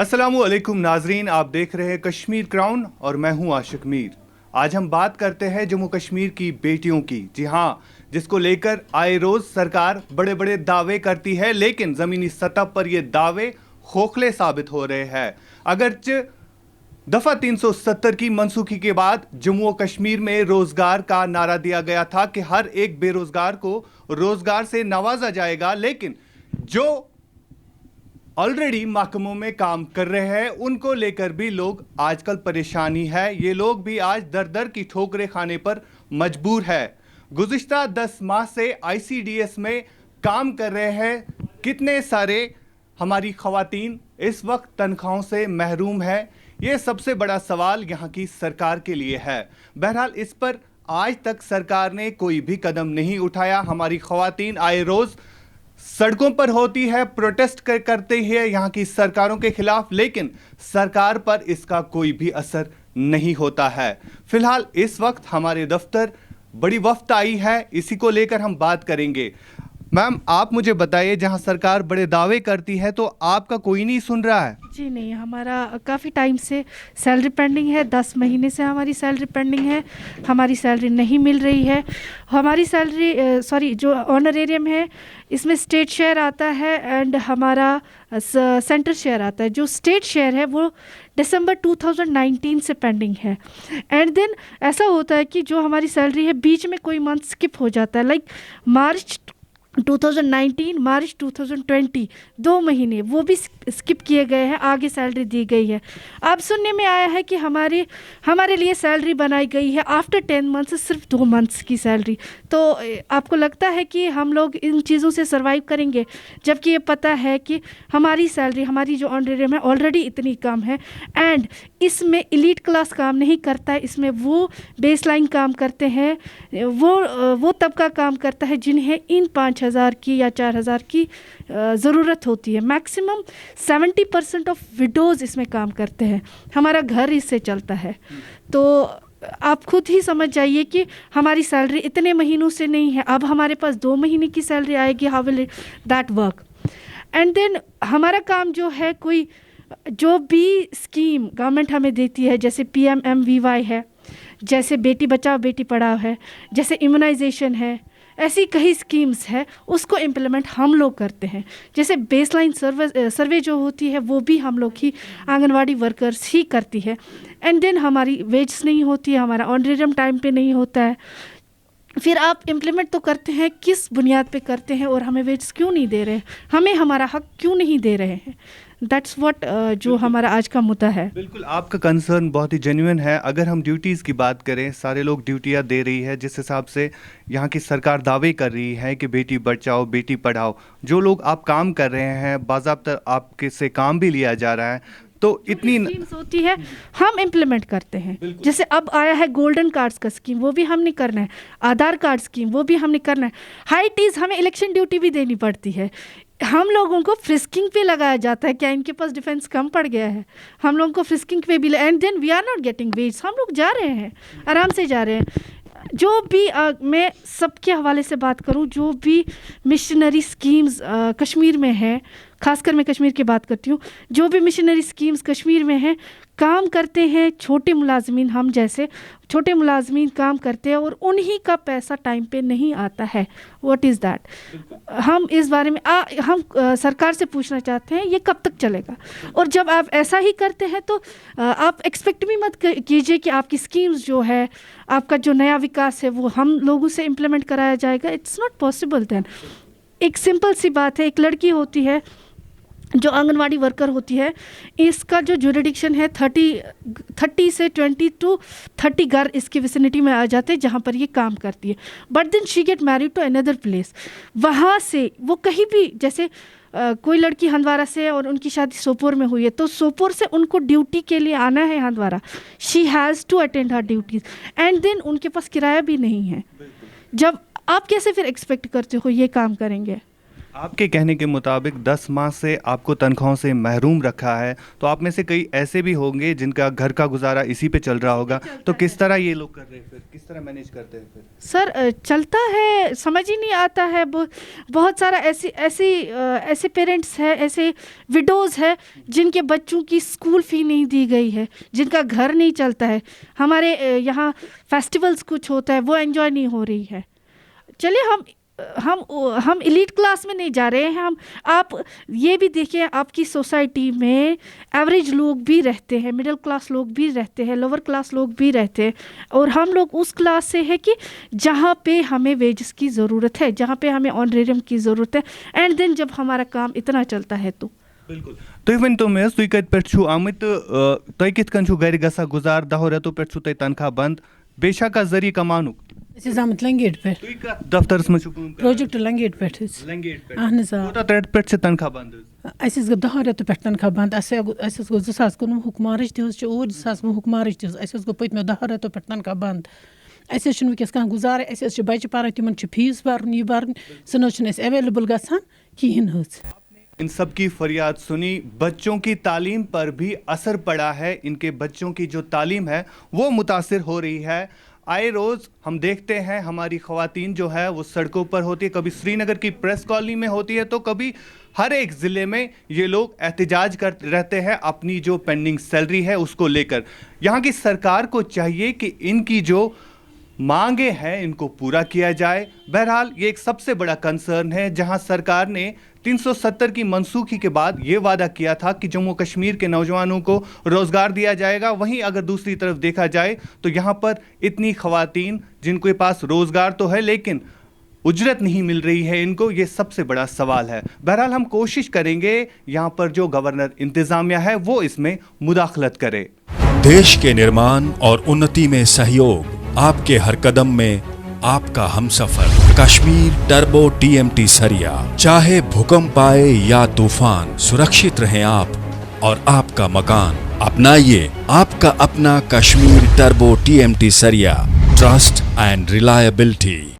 अस्सलामुअलैकुम नाजरीन, आप देख रहे हैं कश्मीर क्राउन और मैं हूं आशिक मीर। आज हम बात करते हैं जम्मू कश्मीर की बेटियों की। जी हां, जिसको लेकर आए रोज सरकार बड़े बड़े दावे करती है, लेकिन जमीनी सतह पर ये दावे खोखले साबित हो रहे हैं। अगरचे दफा 370 की मनसूखी के बाद जम्मू और कश्मीर में रोजगार का नारा दिया गया था कि हर एक बेरोजगार को रोजगार से नवाजा जाएगा, लेकिन जो ऑलरेडी महकमों में काम कर रहे हैं उनको लेकर भी लोग आजकल परेशानी है। ये लोग भी आज दर दर की ठोकरें खाने पर मजबूर है। गुज़िश्ता 10 माह से आईसीडीएस में काम कर रहे हैं कितने सारे हमारी ख़वातीन इस वक्त तनख्वाहों से महरूम है। ये सबसे बड़ा सवाल यहाँ की सरकार के लिए है। बहरहाल इस पर आज तक सरकार ने कोई भी कदम नहीं उठाया। हमारी ख़वातीन आए रोज़ सड़कों पर होती है, प्रोटेस्ट करते हैं यहाँ की सरकारों के खिलाफ, लेकिन सरकार पर इसका कोई भी असर नहीं होता है। फिलहाल इस वक्त हमारे दफ्तर बड़ी वफ्त आई है, इसी को लेकर हम बात करेंगे। मैम, आप मुझे बताइए, जहाँ सरकार बड़े दावे करती है तो आपका कोई नहीं सुन रहा है? जी नहीं, हमारा काफ़ी टाइम से सैलरी पेंडिंग है। 10 महीने से हमारी सैलरी पेंडिंग है। हमारी सैलरी नहीं मिल रही है। हमारी सैलरी जो ऑनरेरियम है इसमें स्टेट शेयर आता है एंड हमारा सेंटर शेयर आता है। जो स्टेट शेयर है वो दिसंबर 2019 से पेंडिंग है। एंड देन ऐसा होता है कि जो हमारी सैलरी है बीच में कोई मंथ स्किप हो जाता है, लाइक मार्च 2019, मार्च 2020, 2 महीने वो भी स्किप किए गए हैं, आगे सैलरी दी गई है। अब सुनने में आया है कि हमारे लिए सैलरी बनाई गई है आफ्टर 10 मंथ्स, सिर्फ 2 मंथ्स की सैलरी। तो आपको लगता है कि हम लोग इन चीज़ों से सर्वाइव करेंगे, जबकि ये पता है कि हमारी सैलरी, हमारी जो ऑनरेरियम है ऑलरेडी इतनी कम है। एंड इसमें एलीट क्लास काम नहीं करता है, इसमें वो बेसलाइन काम करते हैं, वो तबका काम करता है जिन्हें इन 5,000 की या 4,000 की ज़रूरत होती है। मैक्सिमम 70% ऑफ विडोज़ इसमें काम करते हैं। हमारा घर इससे चलता है। तो आप खुद ही समझ जाइए कि हमारी सैलरी इतने महीनों से नहीं है। अब हमारे पास 2 महीने की सैलरी आएगी। How will that work? And then हमारा काम जो है, कोई जो भी स्कीम गवर्नमेंट हमें देती है, जैसे PMMVY है, जैसे बेटी बचाओ बेटी पढ़ाओ है, जैसे इम्यूनाइजेशन है, ऐसी कई स्कीम्स है, उसको इम्प्लीमेंट हम लोग करते हैं। जैसे बेसलाइन सर्वे जो होती है वो भी हम लोग ही, आंगनवाड़ी वर्कर्स ही करती है। एंड देन हमारी वेजेस नहीं होती है, हमारा ऑनरेरियम टाइम पे नहीं होता है। फिर आप इम्प्लीमेंट तो करते हैं, किस बुनियाद पे करते हैं और हमें वेजेस क्यों नहीं दे रहे हैं, हमें हमारा हक क्यों नहीं दे रहे हैं? दैट्स व्हाट जो हमारा आज का मुद्दा है। बिल्कुल, आपका कंसर्न बहुत ही जेन्युइन है। अगर हम ड्यूटीज़ की बात करें, सारे लोग ड्यूटियाँ दे रही है, जिस हिसाब से यहाँ की सरकार दावे कर रही है कि बेटी बचाओ बेटी पढ़ाओ, जो लोग आप काम कर रहे हैं बाज़ाब्ता आपके से काम भी लिया जा रहा है, तो इतनी स्कीम्स होती है हम इम्प्लीमेंट करते हैं। जैसे अब आया है गोल्डन कार्ड्स का स्कीम, वो भी हमने करना है। आधार कार्ड स्कीम, वो भी हमने करना है। हाइटीज़ हमें इलेक्शन ड्यूटी भी देनी पड़ती है। हम लोगों को फ्रिस्किंग पे लगाया जाता है, क्या इनके पास डिफेंस कम पड़ गया है? हम लोगों को फ्रिस्किंग पे भी, and then we are not getting wage. हम लोग जा रहे हैं, आराम से जा रहे हैं। जो भी मैं सबके हवाले से बात करूं, जो भी मिशनरी स्कीम्स कश्मीर में है, खासकर मैं कश्मीर की बात करती हूँ, जो भी मिशनरी स्कीम्स कश्मीर में हैं, काम करते हैं छोटे मुलाजमीन, हम जैसे छोटे मुलाजमीन काम करते हैं और उन्हीं का पैसा टाइम पे नहीं आता है। What is that? हम इस बारे में हम सरकार से पूछना चाहते हैं, ये कब तक चलेगा? और जब आप ऐसा ही करते हैं तो आप एक्सपेक्ट भी मत कीजिए कि आपकी स्कीम्स जो है, आपका जो नया विकास है वो हम लोगों से इम्प्लीमेंट कराया जाएगा। It's not possible then. एक सिंपल सी बात है, एक लड़की होती है जो आंगनवाड़ी वर्कर होती है, इसका जो जुरिडिक्शन है 30 से 20 to 30 घर इसके विसिनिटी में आ जाते हैं जहाँ पर ये काम करती है। But then she get married to another place. वहाँ से वो कहीं भी, जैसे कोई लड़की हंदवारा से और उनकी शादी सोपोर में हुई है, तो सोपोर से उनको ड्यूटी के लिए आना है Handwara. She has to attend her duties and then उनके पास किराया भी नहीं है। जब आप कैसे फिर एक्सपेक्ट करते हो ये काम करेंगे? आपके कहने के मुताबिक 10 माह से आपको तनख्वाहों से महरूम रखा है, तो आप में से कई ऐसे भी होंगे जिनका घर का गुजारा इसी पे चल रहा होगा, तो किस तरह ये लोग कर रहे हैं, फिर किस तरह मैनेज करते हैं फिर? सर चलता है, समझ ही नहीं आता है। बहुत सारा ऐसे पेरेंट्स हैं, ऐसे विडोज़ है जिनके बच्चों की स्कूल फ़ी नहीं दी गई है, जिनका घर नहीं चलता है। हमारे यहाँ फेस्टिवल्स कुछ होता है, वो एंजॉय नहीं हो रही है। चलिए हम एलीट क्लास में नहीं जा रहे हैं। आप ये भी देखिए, आपकी सोसाइटी में एवरेज लोग भी रहते हैं, मिडिल क्लास लोग भी रहते हैं, लोअर क्लास लोग भी रहते हैं, और हम लोग उस क्लास से है कि जहाँ पे हमें वेजेस की ज़रूरत है, जहाँ पे हमें ऑनरेरियम की ज़रूरत है, एंड देन जब हमारा काम इतना चलता है तो बिल्कुल। तुम वन तो मैं तुई कत पे छु आमित तुई कित कन छु घर गसा गुजार 10 रेतो पे छु तुई तनख्वाह बंद बेशक का जरिए कमानुक आमत लंगेट पे तुई का दफ्तरस में छु प्रोजेक्ट लंगेट पे लंगेट पे अहन सा कोता त्रेट पे छ तनख्वाह बंद अस गो 10 रेतो पे तनख्वाह बंद अस गो 2019 हुक मार्च तह और 2020 हुक मार्च तह अस गो पत्म 10 रेतो पे तनख्वाह बंद। अस वस कह गुजार अस बच्चे पार तिमन फीस भरन यह भरन सह अवेलेबल गसान कहें। इन सब की फरियाद सुनी, बच्चों की तालीम पर भी असर पड़ा है, इनके बच्चों की जो तालीम है वो मुतासिर हो रही है। आए रोज़ हम देखते हैं हमारी ख़वातीन जो है वो सड़कों पर होती है, कभी श्रीनगर की प्रेस कॉलोनी में होती है, तो कभी हर एक ज़िले में ये लोग एहतजाज कर रहते हैं अपनी जो पेंडिंग सैलरी है उसको लेकर। यहाँ की सरकार को चाहिए कि इनकी जो मांगे हैं इनको पूरा किया जाए। बहरहाल ये एक सबसे बड़ा कंसर्न है, जहां सरकार ने 370 की मनसूखी के बाद ये वादा किया था कि जम्मू कश्मीर के नौजवानों को रोज़गार दिया जाएगा। वहीं अगर दूसरी तरफ देखा जाए तो यहाँ पर इतनी ख़वातीन जिनके पास रोज़गार तो है लेकिन उजरत नहीं मिल रही है इनको, ये सबसे बड़ा सवाल है। बहरहाल हम कोशिश करेंगे यहाँ पर जो गवर्नर इंतज़ामिया है वो इसमें मुदाखलत करे। देश के निर्माण और उन्नति में सहयोग, आपके हर कदम में आपका हमसफर। कश्मीर टर्बो TMT सरिया, चाहे भूकंप आए या तूफान, सुरक्षित रहें आप और आपका मकान। अपनाइए आपका अपना कश्मीर टर्बो TMT सरिया, ट्रस्ट एंड रिलायबिलिटी।